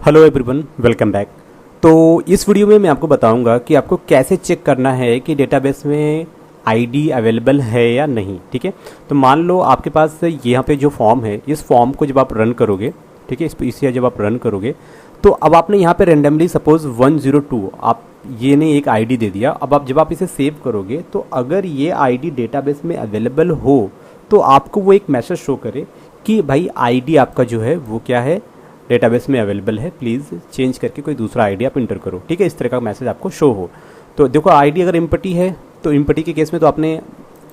Hello everyone, welcome back. तो इस video में मैं आपको बताऊंगा कि आपको कैसे चेक करना है कि डेटाबेस में आईडी अवेलेबल है या नहीं। ठीक है, तो मान लो आपके पास यहाँ पे जो फॉर्म है, इस फॉर्म को जब आप रन करोगे, ठीक है, इसे जब आप रन करोगे तो अब आपने यहाँ पे रेंडमली सपोज 102 आप ये ने एक आईडी दे दिया। अब आप जब आप इसे सेव करोगे तो अगर ये आईडी डेटाबेस में अवेलेबल हो तो आपको वो एक मैसेज शो करे कि भाई आईडी आपका जो है वो क्या है, डेटाबेस में अवेलेबल है, प्लीज़ चेंज करके कोई दूसरा आईडी आप इंटर करो। ठीक है, इस तरह का मैसेज आपको शो हो। तो देखो आईडी अगर इम्पटी है तो इम्पटी के केस में तो आपने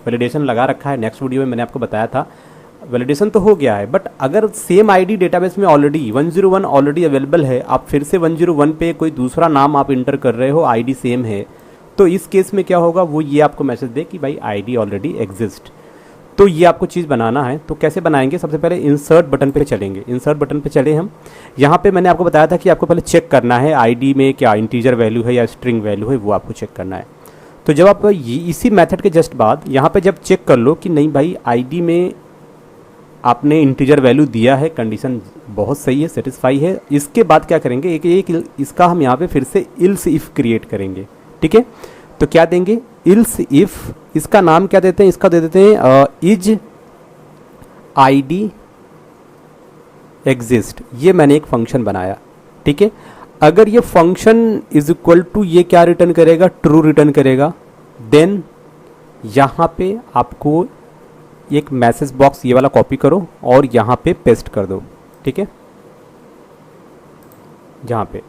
वैलिडेशन लगा रखा है, नेक्स्ट वीडियो में मैंने आपको बताया था, वैलिडेशन तो हो गया है। बट अगर सेम आईडी डेटाबेस में ऑलरेडी 101 ऑलरेडी अवेलेबल है, आप फिर से 101 पे कोई दूसरा नाम आप इंटर कर रहे हो, आईडी सेम है, तो इस केस में क्या होगा, वो ये आपको मैसेज दे कि भाई आईडी ऑलरेडी एग्जिस्ट। तो ये आपको चीज़ बनाना है। तो कैसे बनाएंगे, सबसे पहले इंसर्ट बटन पे चलेंगे। इंसर्ट बटन पे चले हम, यहाँ पे मैंने आपको बताया था कि आपको पहले चेक करना है आईडी में क्या इंटीजर वैल्यू है या स्ट्रिंग वैल्यू है, वो आपको चेक करना है। तो जब आप इसी मेथड के जस्ट बाद यहाँ पे जब चेक कर लो कि नहीं भाई आईडी में आपने इंटीजर वैल्यू दिया है, कंडीशन बहुत सही है, सेटिस्फाई है, इसके बाद क्या करेंगे, एक इसका हम यहाँ पे फिर से इल्स इफ क्रिएट करेंगे। ठीक है, तो क्या देंगे, इल्स इफ, इसका नाम क्या देते हैं, इसका दे देते हैं इज आईडी एग्जिस्ट। ये मैंने एक फंक्शन बनाया। ठीक है, अगर ये फंक्शन इज इक्वल टू ये क्या रिटर्न करेगा, ट्रू रिटर्न करेगा, देन यहाँ पे आपको एक मैसेज बॉक्स ये वाला कॉपी करो और यहाँ पे पेस्ट कर दो। ठीक है, जहाँ पे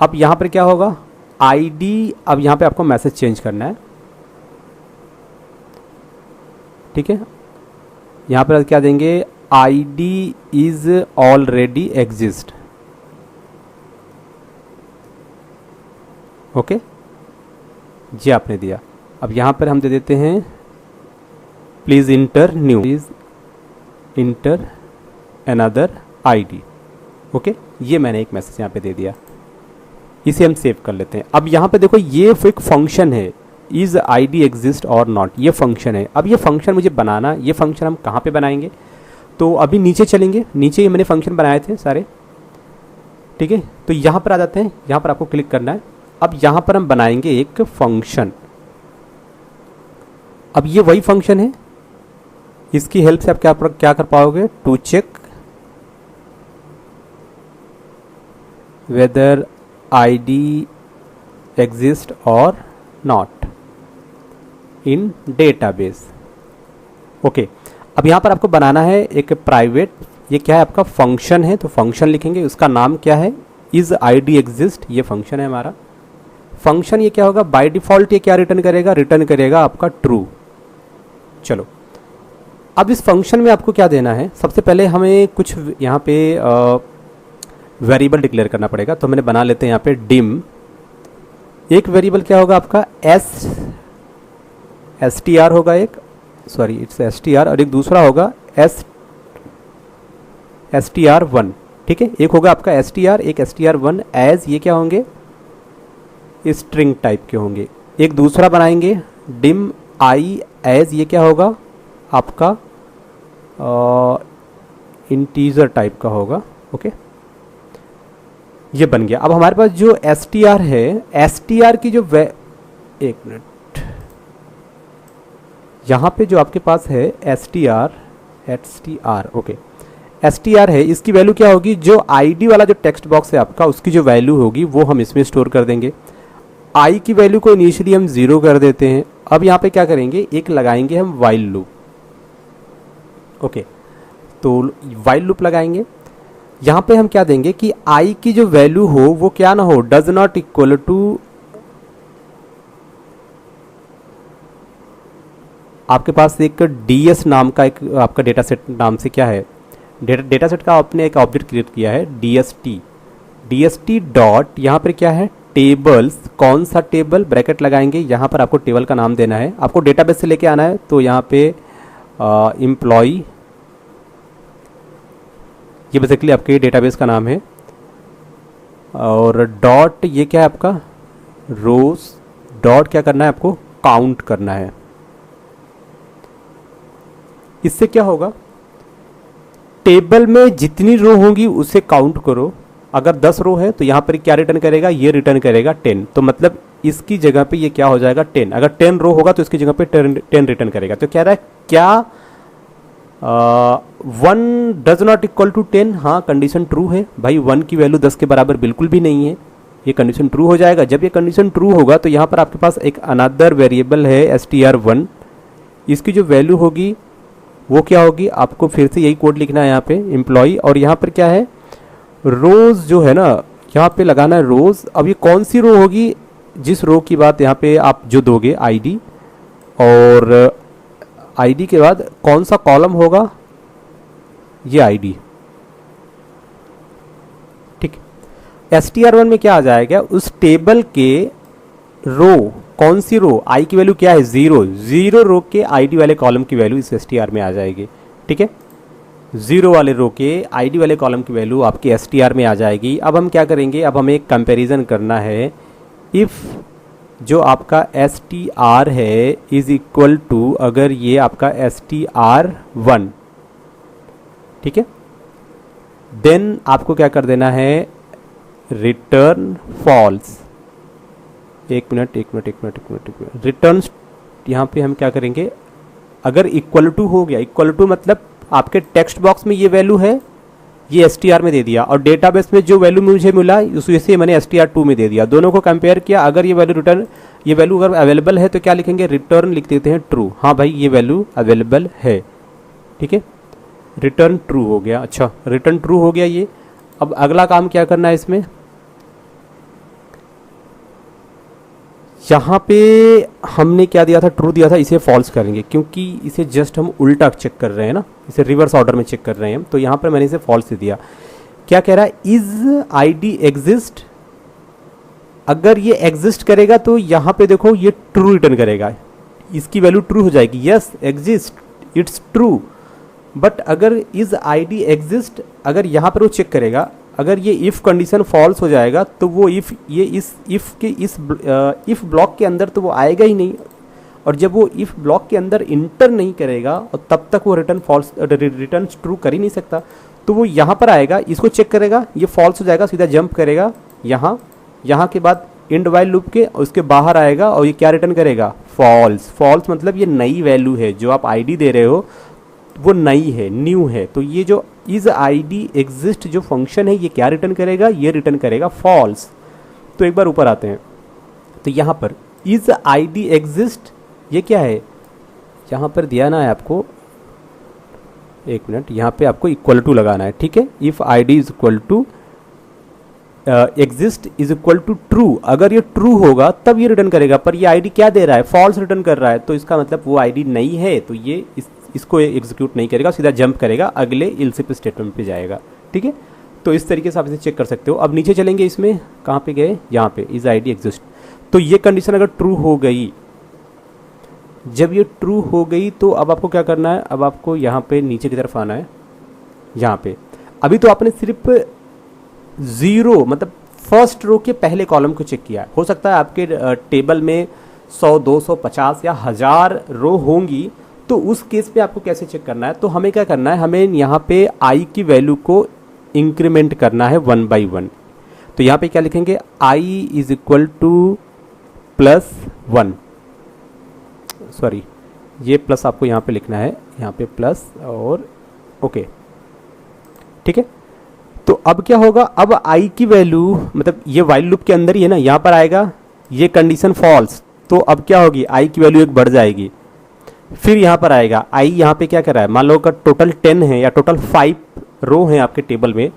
अब यहाँ पर क्या होगा, आईडी, अब यहाँ पे आपको मैसेज चेंज करना है। ठीक है, यहाँ पर क्या देंगे, ID is already exist. Okay, ये आपने दिया। अब यहाँ पर हम दे देते हैं please inter new, please inter another ID. Okay, ये मैंने एक मैसेज यहाँ पे दे दिया, इसे हम सेव कर लेते हैं। अब यहाँ पे देखो ये एक फंक्शन है, इज आईडी एग्जिस्ट और नॉट, ये फंक्शन है। अब ये फंक्शन मुझे बनाना, ये फंक्शन हम कहाँ पे बनाएंगे, तो अभी नीचे चलेंगे, नीचे ही मैंने फंक्शन बनाए थे सारे। ठीक है, तो यहाँ पर आ जाते हैं, यहाँ पर आपको क्लिक करना है। अब यहाँ पर हम बनाएंगे एक फंक्शन। अब ये वही फंक्शन है, इसकी हेल्प से आप क्या कर पाओगे, to check whether ID exist और नॉट इन डेटाबेस। ओके, अब यहाँ पर आपको बनाना है एक प्राइवेट, ये क्या है आपका फंक्शन है, तो फंक्शन लिखेंगे, उसका नाम क्या है, इज आईडी एग्जिस्ट, ये फंक्शन है हमारा। फंक्शन ये क्या होगा, बाय डिफॉल्ट ये क्या रिटर्न करेगा, रिटर्न करेगा आपका ट्रू। चलो, अब इस फंक्शन में आपको क्या देना है, सबसे पहले हमें कुछ यहाँ पे वेरिएबल डिक्लेयर करना पड़ेगा। तो मैंने बना लेते हैं यहाँ पे डिम, एक वेरिएबल क्या होगा आपका एस टी आर होगा, एक sorry it's S T are, और एक दूसरा होगा एस टी आर वन। ठीक है, एक होगा आपका एस टी आर, एक S T R one, as ये क्या होंगे, स्ट्रिंग टाइप के होंगे। एक दूसरा बनाएंगे डिम आई एज, ये क्या होगा आपका इंटीजर टाइप का होगा। ओके, ये बन गया। अब हमारे पास जो एस टी आर है, एस टी आर की जो एक मिनट, यहाँ पे जो आपके पास है S T are, okay, S T are है, इसकी वैल्यू क्या होगी, जो आईडी वाला जो टेक्स्ट बॉक्स है आपका, उसकी जो वैल्यू होगी वो हम इसमें स्टोर कर देंगे। आई की वैल्यू को इनिशियली हम 0 कर देते हैं। अब यहाँ पे क्या करेंगे, एक लगाएंगे हम वाइल लूप। ओके, तो वाइल लूप लगाएंगे, यहाँ पे हम क्या देंगे कि आई की जो वैल्यू हो वो क्या ना हो, डज नॉट इक्वल टू, आपके पास एक ds नाम का एक आपका डेटा सेट नाम से क्या है, डेटा सेट का आपने एक ऑब्जेक्ट क्रिएट किया है dst डॉट, यहाँ पर क्या है, टेबल्स, कौन सा टेबल, ब्रैकेट लगाएंगे, यहाँ पर आपको टेबल का नाम देना है, आपको डेटाबेस से लेके आना है। तो यहाँ पे एम्प्लॉय, ये बेसिकली आपके डेटाबेस का नाम है, और डॉट ये क्या है आपका रोज, डॉट क्या करना है आपको, काउंट करना है। इससे क्या होगा, टेबल में जितनी रो होंगी उसे काउंट करो अगर 10 रो है तो यहाँ पर क्या रिटर्न करेगा, ये रिटर्न करेगा 10। तो मतलब इसकी जगह पे ये क्या हो जाएगा 10। अगर 10 रो होगा तो इसकी जगह पे 10 रिटर्न करेगा। तो कह रहा है क्या 1 डज नॉट इक्वल टू 10। हाँ, कंडीशन ट्रू है भाई, 1 की वैल्यू 10 के बराबर बिल्कुल भी नहीं है, ये कंडीशन ट्रू हो जाएगा। जब ये कंडीशन ट्रू होगा तो यहाँ पर आपके पास एक अनदर वेरिएबल है str1, इसकी जो वैल्यू होगी वो क्या होगी, आपको फिर से यही कोड लिखना है यहाँ पे एम्प्लॉय, और यहाँ पर क्या है रोज जो है ना, यहाँ पे लगाना है रोज। अब ये कौन सी रो होगी, जिस रो की बात यहाँ पे आप जो दोगे आईडी, और आईडी के बाद कौन सा कॉलम होगा, ये आईडी, ठीक। str1 में क्या आ जाएगा, उस टेबल के रो, कौन सी रो, आई की वैल्यू क्या है 0, 0 रो के आईडी वाले कॉलम की वैल्यू इस str में आ जाएगी, ठीक है। 0 वाले रो के आईडी वाले कॉलम की वैल्यू आपके str में आ जाएगी। अब हम क्या करेंगे, अब हमें एक कंपैरिजन करना है। इफ़ जो आपका str है इज इक्वल टू, अगर ये आपका str1, ठीक है, देन आपको क्या कर देना है, रिटर्न फॉल्स। एक मिनट, रिटर्न, यहाँ पे हम क्या करेंगे, अगर इक्वल टू हो गया, इक्वल टू मतलब आपके टेक्स्ट बॉक्स में ये वैल्यू है, ये str में दे दिया, और डेटाबेस में जो वैल्यू मुझे मिला उसे मैंने str2 में दे दिया, दोनों को कंपेयर किया। अगर ये वैल्यू रिटर्न, ये वैल्यू अगर अवेलेबल है तो क्या लिखेंगे, रिटर्न लिख देते हैं ट्रू। हाँ भाई, ये वैल्यू अवेलेबल है, ठीक है, रिटर्न ट्रू हो गया। अच्छा, रिटर्न ट्रू हो गया ये। अब अगला काम क्या करना है इसमें, यहाँ पे हमने क्या दिया था, ट्रू दिया था, इसे फॉल्स करेंगे क्योंकि इसे जस्ट हम उल्टा चेक कर रहे हैं ना, इसे रिवर्स ऑर्डर में चेक कर रहे हैं हम। तो यहाँ पर मैंने इसे फॉल्स दे दिया। क्या कह रहा है, इज आईडी एग्जिस्ट। अगर ये एग्जिस्ट करेगा तो यहाँ पे देखो ये ट्रू रिटर्न करेगा, इसकी वैल्यू ट्रू हो जाएगी, yes exist, it's true. But अगर इज आईडी एग्जिस्ट, अगर यहाँ पर वो चेक करेगा, अगर ये इफ़ कंडीशन फॉल्स हो जाएगा तो वो इफ़, ये इस इफ़ के इस इफ़ ब्लॉक के अंदर तो वो आएगा ही नहीं, और जब वो इफ़ ब्लॉक के अंदर इंटर नहीं करेगा और तब तक वो रिटर्न फॉल्स, रिटर्न ट्रू कर ही नहीं सकता। तो वो यहाँ पर आएगा, इसको चेक करेगा, ये फॉल्स हो जाएगा, सीधा जंप करेगा यहाँ के बाद इंड वाइल लूप के, उसके बाहर आएगा और ये क्या रिटर्न करेगा, फॉल्स। फॉल्स मतलब ये नई वैल्यू है, जो आप आईडी दे रहे हो वो नई है, न्यू है। तो ये जो इज आईडी एग्जिस्ट जो फंक्शन है, ये क्या रिटर्न करेगा, ये रिटर्न करेगा फॉल्स। तो एक बार ऊपर आते हैं, तो यहाँ पर इज आईडी एग्जिस्ट, ये क्या है, यहाँ पर दिया ना है आपको, एक मिनट, यहाँ पे आपको इक्वल टू लगाना है, ठीक है। If ID is equal to exist is equal to true, अगर ये ट्रू होगा तब ये रिटर्न करेगा, पर ये आईडी क्या दे रहा है, फॉल्स रिटर्न कर रहा है। तो इसका मतलब वो आईडी नहीं है, तो ये इसको एग्जीक्यूट नहीं करेगा, सीधा जंप करेगा, अगले इल्सिफ स्टेटमेंट पे जाएगा, ठीक है। तो इस तरीके से आप इसे चेक कर सकते हो। अब नीचे चलेंगे, इसमें कहाँ पे गए, यहाँ पे इज आईडी एग्जिस्ट। तो ये कंडीशन अगर ट्रू हो गई, जब ये ट्रू हो गई तो अब आपको क्या करना है, अब आपको यहाँ पे नीचे की तरफ आना है। यहाँ पे अभी तो आपने सिर्फ 0 मतलब फर्स्ट रो के पहले कॉलम को चेक किया है। हो सकता है आपके टेबल में 100, 200, 50 या 1000 रो होंगी, तो उस केस पे आपको कैसे चेक करना है, तो हमें क्या करना है, हमें यहाँ पे आई की वैल्यू को इंक्रीमेंट करना है 1 by 1। तो यहाँ पे क्या लिखेंगे, I is equal to +1, sorry ये प्लस आपको यहाँ पे लिखना है, यहाँ पे प्लस और ओके, ठीक है। तो अब क्या होगा, अब आई की वैल्यू मतलब ये वाइल लूप के अंदर ही है ना, यहाँ पर आएगा, ये कंडीशन फॉल्स, तो अब क्या होगी, आई की वैल्यू 1 बढ़ जाएगी। फिर यहाँ पर आएगा, आई यहाँ पे क्या कर रहा है, मान लो अगर टोटल 10 है या टोटल 5 रो हैं आपके टेबल में,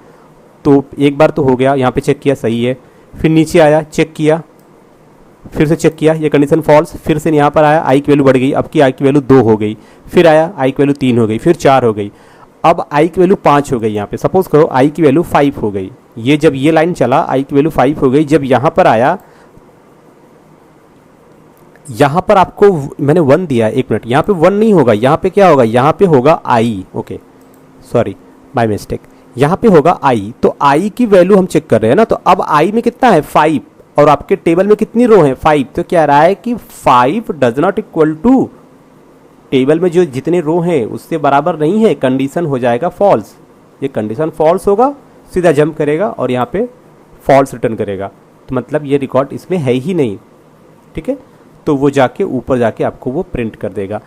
तो एक बार तो हो गया, यहाँ पे चेक किया सही है, फिर नीचे आया चेक किया, फिर से चेक किया, ये कंडीशन फॉल्स, फिर से यहाँ पर आया, आई की वैल्यू बढ़ गई, अब की आई की वैल्यू 2 हो गई, फिर आया आई की वैल्यू 3 हो गई, फिर 4 हो गई, अब आई की वैल्यू 5 हो गई। यहाँ पे सपोज करो आई की वैल्यू 5 हो गई, ये जब ये लाइन चला आई की वैल्यू 5 हो गई, जब यहाँ पर आया, यहाँ पर आपको मैंने 1 दिया, एक मिनट, यहाँ पे 1 नहीं होगा, यहाँ पे क्या होगा, यहाँ पे होगा आई, ओके सॉरी बाय मिस्टेक, यहाँ पे होगा आई। तो आई की वैल्यू हम चेक कर रहे हैं ना, तो अब आई में कितना है 5, और आपके टेबल में कितनी रो है 5, तो क्या रहा है कि 5 does not equal to, table में जो जितने रो हैं उससे बराबर नहीं है, कंडीशन हो जाएगा फॉल्स। ये कंडीशन फॉल्स होगा, सीधा जंप करेगा और यहाँ पे फॉल्स रिटर्न करेगा, तो मतलब ये रिकॉर्ड इसमें है ही नहीं, ठीक है। तो वो जाके ऊपर जाके आपको वो प्रिंट कर देगा।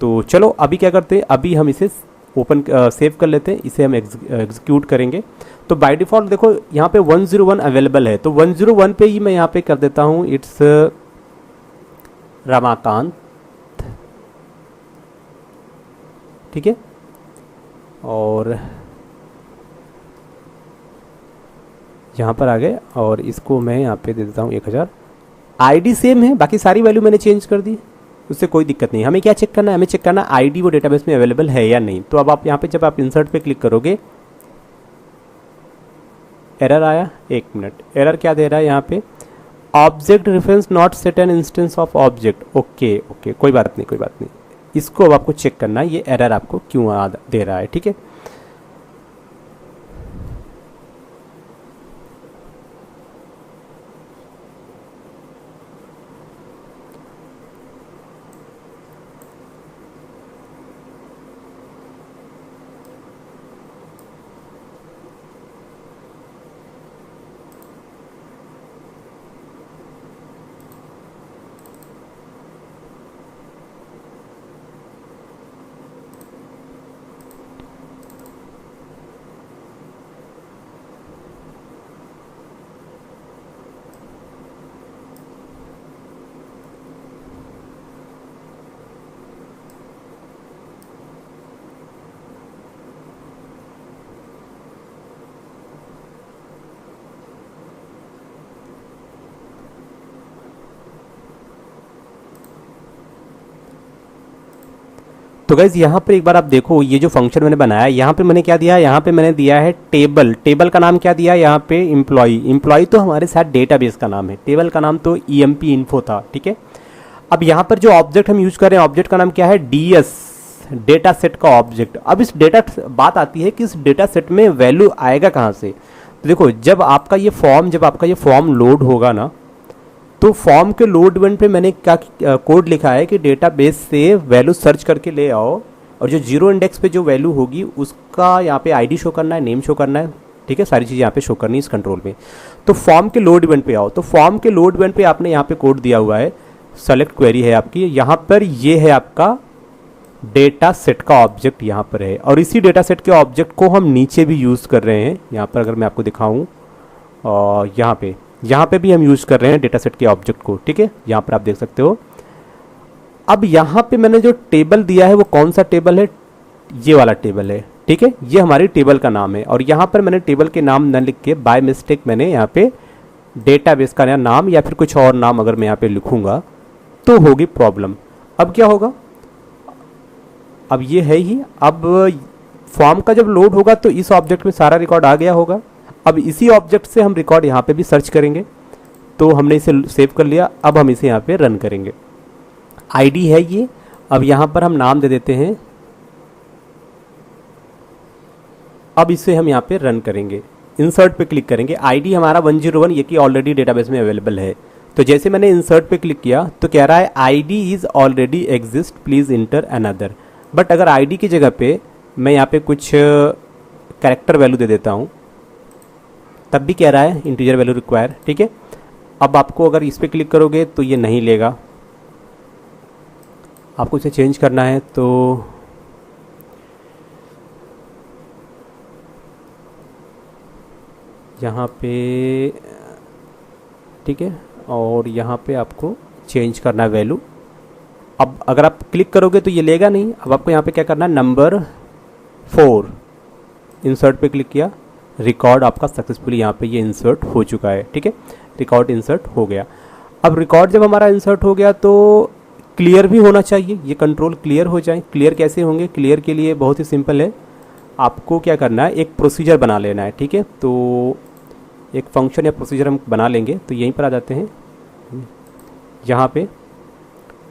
तो चलो अभी क्या करते हैं, अभी हम इसे ओपन सेव कर लेते हैं, इसे हम एग्जीक्यूट करेंगे। तो बाय डिफ़ॉल्ट देखो यहाँ पे 101 अवेलेबल है, तो 101 पे ही मैं यहाँ पे कर देता हूँ इट्स रमाकांत, ठीक है। और यहाँ पर आ गए और इसको मैं यहाँ पे दे देता हूँ 1000। आईडी सेम है, बाकी सारी वैल्यू मैंने चेंज कर दी, उससे कोई दिक्कत नहीं। हमें क्या चेक करना है, हमें चेक करना है आईडी वो डेटाबेस में अवेलेबल है या नहीं। तो अब आप यहाँ पे जब आप इंसर्ट पे क्लिक करोगे, एरर आया, 1 मिनट, एरर क्या दे रहा है यहाँ पे, object reference not set an instance of object. Okay okay, कोई बात नहीं कोई बात नहीं, इसको अब आपको चेक करना है ये एरर आपको क्यों दे रहा है, ठीक है। तो गाइज यहाँ पर एक बार आप देखो, ये जो फंक्शन मैंने बनाया है, यहाँ पे मैंने क्या दिया है, यहाँ पे मैंने दिया है टेबल। टेबल का नाम क्या दिया है यहाँ पे, एम्प्लॉई। एम्प्लॉई तो हमारे साथ डेटाबेस का नाम है, टेबल का नाम तो EMP इन्फो था, ठीक है। अब यहाँ पर जो ऑब्जेक्ट हम यूज कर रहे हैं, ऑब्जेक्ट का नाम क्या है, DS, डेटा सेट का ऑब्जेक्ट। अब इस डेटा बात आती है कि इस डेटा सेट में वैल्यू आएगा कहाँ से। तो देखो जब आपका ये फॉर्म लोड होगा ना, तो फॉर्म के लोड इवेंट पे मैंने क्या कोड लिखा है कि डेटाबेस से वैल्यू सर्च करके ले आओ, और जो 0 इंडेक्स पे जो वैल्यू होगी उसका यहाँ पे आईडी शो करना है, नेम शो करना है, ठीक है, सारी चीज़ें यहाँ पे शो करनी है इस कंट्रोल में। तो फॉर्म के लोड इवेंट पे आओ, तो फॉर्म के लोड इवेंट पे आपने यहाँ पे कोड दिया हुआ है, सेलेक्ट क्वेरी है आपकी, यहाँ पर ये है आपका डेटा सेट का ऑब्जेक्ट यहाँ पर है, और इसी डेटा सेट के ऑब्जेक्ट को हम नीचे भी यूज़ कर रहे हैं। यहाँ पर अगर मैं आपको दिखाऊँ, और यहाँ पे भी हम यूज़ कर रहे हैं डेटा सेट के ऑब्जेक्ट को, ठीक है, यहाँ पर आप देख सकते हो। अब यहाँ पे मैंने जो टेबल दिया है वो कौन सा टेबल है, ये वाला टेबल है, ठीक है, ये हमारी टेबल का नाम है। और यहाँ पर मैंने टेबल के नाम न लिख के बाय मिस्टेक मैंने यहाँ पे डेटाबेस का नाम या फिर कुछ और नाम अगर मैं यहाँ पे लिखूँगा तो होगी प्रॉब्लम। अब क्या होगा, अब ये है ही, अब फॉर्म का जब लोड होगा तो इस ऑब्जेक्ट में सारा रिकॉर्ड आ गया होगा। अब इसी ऑब्जेक्ट से हम रिकॉर्ड यहाँ पे भी सर्च करेंगे, तो हमने इसे सेव कर लिया। अब हम इसे यहाँ पे रन करेंगे, आईडी है ये। अब यहाँ पर हम नाम दे देते हैं, अब इसे हम यहाँ पे रन करेंगे, इंसर्ट पे क्लिक करेंगे। आईडी हमारा 101 ये कि ऑलरेडी डेटाबेस में अवेलेबल है। तो जैसे मैंने इंसर्ट पे क्लिक किया तो कह रहा है ID is already exist, please inter another. But अगर आईडी की जगह पे मैं यहाँ पे कुछ कैरेक्टर वैल्यू दे देता हूँ, तब भी कह रहा है इंटीजर वैल्यू रिक्वायर, ठीक है। अब आपको अगर इस पर क्लिक करोगे तो ये नहीं लेगा, आपको इसे चेंज करना है तो यहाँ पे, ठीक है, और यहाँ पे आपको चेंज करना है वैल्यू। अब अगर आप क्लिक करोगे तो ये लेगा नहीं। अब आपको यहाँ पे क्या करना है, नंबर 4 इंसर्ट पे क्लिक किया, रिकॉर्ड आपका सक्सेसफुली यहाँ पे ये इंसर्ट हो चुका है, ठीक है, रिकॉर्ड इंसर्ट हो गया। अब रिकॉर्ड जब हमारा इंसर्ट हो गया तो क्लियर भी होना चाहिए, ये कंट्रोल क्लियर हो जाए। क्लियर कैसे होंगे, क्लियर के लिए बहुत ही सिंपल है, आपको क्या करना है, एक प्रोसीजर बना लेना है, ठीक है। तो एक फंक्शन या प्रोसीजर हम बना लेंगे, तो यहीं पर आ जाते हैं, यहाँ पे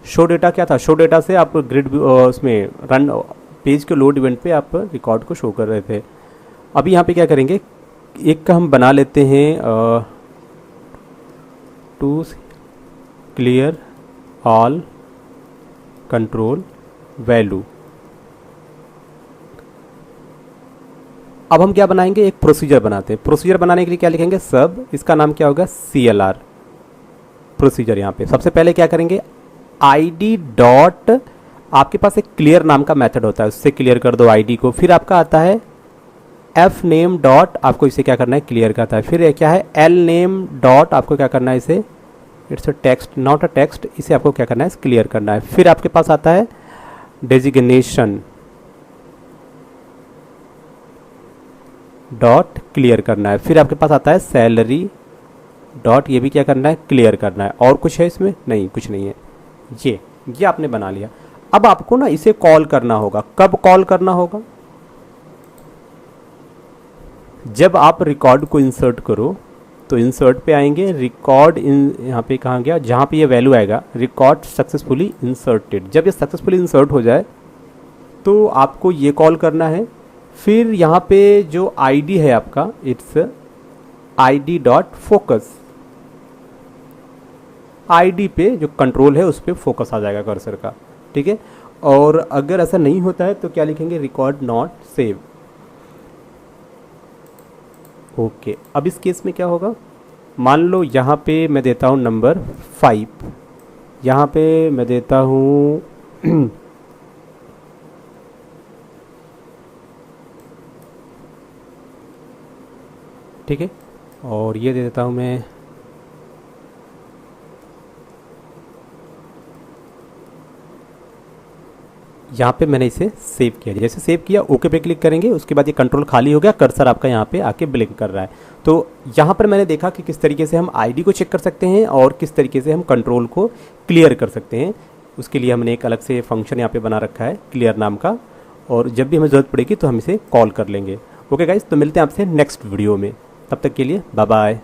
शो डेटा क्या था, शो डेटा से आप ग्रिड उसमें रन पेज के लोड इवेंट पे आप रिकॉर्ड को शो कर रहे थे। अभी यहाँ पे क्या करेंगे, एक का हम बना लेते हैं to clear all control value, अब हम क्या बनाएंगे, एक प्रोसीजर बनाते हैं। प्रोसीजर बनाने के लिए क्या लिखेंगे, सब, इसका नाम क्या होगा, CLR प्रोसीजर। यहाँ पे सबसे पहले क्या करेंगे, ID डॉट, आपके पास एक क्लियर नाम का मेथड होता है, उससे क्लियर कर दो ID को। फिर आपका आता है fname डॉट, आपको इसे क्या करना है, क्लियर करता है। फिर क्या है lname डॉट, आपको क्या करना है, इसे, it's a text not a text, इसे आपको क्या करना है, क्लियर करना है। फिर आपके पास आता है डेजिग्नेशन डॉट, क्लियर करना है। फिर आपके पास आता है सैलरी डॉट, ये भी क्या करना है, क्लियर करना है। और कुछ है इसमें, नहीं, कुछ नहीं है। ये आपने बना लिया। अब आपको ना इसे कॉल करना होगा। कब कॉल करना होगा, जब आप रिकॉर्ड को इंसर्ट करो, तो इंसर्ट पे आएंगे, रिकॉर्ड यहाँ पे कहाँ गया, जहाँ पे ये वैल्यू आएगा, रिकॉर्ड सक्सेसफुली इंसर्टेड। जब ये सक्सेसफुली इंसर्ट हो जाए तो आपको ये कॉल करना है। फिर यहाँ पे जो ID है आपका, it's ID dot focus, ID पे जो कंट्रोल है उस पर फोकस आ जाएगा कर्सर का, ठीक है। और अगर ऐसा नहीं होता है तो क्या लिखेंगे, रिकॉर्ड नॉट सेव। ओके, अब इस केस में क्या होगा, मान लो यहाँ पे मैं देता हूँ नंबर 5, यहाँ पे मैं देता हूँ ठीक है, और ये दे देता हूँ मैं, यहाँ पे मैंने इसे सेव किया। जैसे सेव किया, ओके पे क्लिक करेंगे, उसके बाद ये कंट्रोल खाली हो गया, कर्सर आपका यहाँ पे आके ब्लिंक कर रहा है। तो यहाँ पर मैंने देखा कि किस तरीके से हम ID को चेक कर सकते हैं और किस तरीके से हम कंट्रोल को क्लियर कर सकते हैं। उसके लिए हमने एक अलग से फंक्शन यहाँ पे बना रखा है क्लियर नाम का, और जब भी हमें ज़रूरत पड़ेगी तो हम इसे कॉल कर लेंगे। ओके गाइस, तो मिलते हैं आपसे नेक्स्ट वीडियो में, तब तक के लिए बाय बाय।